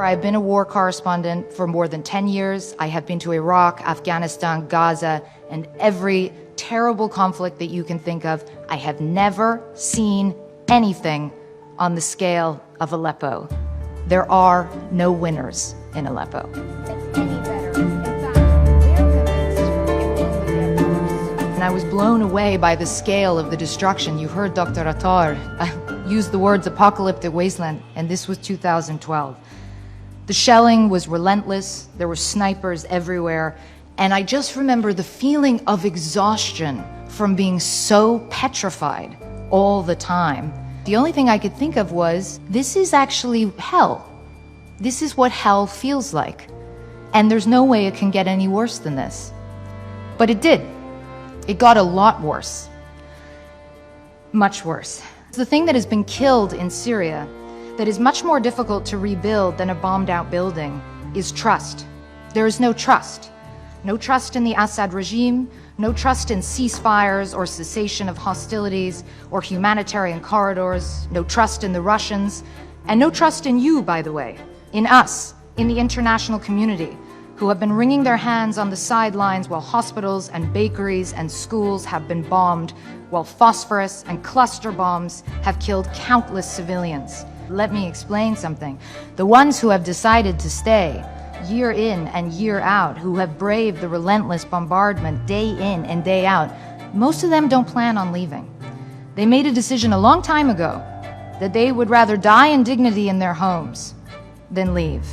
I've been a war correspondent for more than 10 years. I have been to Iraq, Afghanistan, Gaza, and every terrible conflict that you can think of. I have never seen anything on the scale of Aleppo. There are no winners in Aleppo. And I was blown away by the scale of the destruction. You heard Dr. Attar use the words apocalyptic wasteland, and this was 2012. The shelling was relentless. There were snipers everywhere. And I just remember the feeling of exhaustion from being so petrified all the time. The only thing I could think of was, this is actually hell. This is what hell feels like. And there's no way it can get any worse than this. But it did. It got a lot worse. Much worse. The thing that has been killed in Syria, that is much more difficult to rebuild than a bombed-out building, is trust. There is no trust. No trust in the Assad regime, no trust in ceasefires or cessation of hostilities or humanitarian corridors, no trust in the Russians, and no trust in you, by the way, in us, in the international community, who have been wringing their hands on the sidelines while hospitals and bakeries and schools have been bombed, while phosphorus and cluster bombs have killed countless civilians. Let me explain something. The ones who have decided to stay, year in and year out, who have braved the relentless bombardment day in and day out, most of them don't plan on leaving. They made a decision a long time ago that they would rather die in dignity in their homes than leave.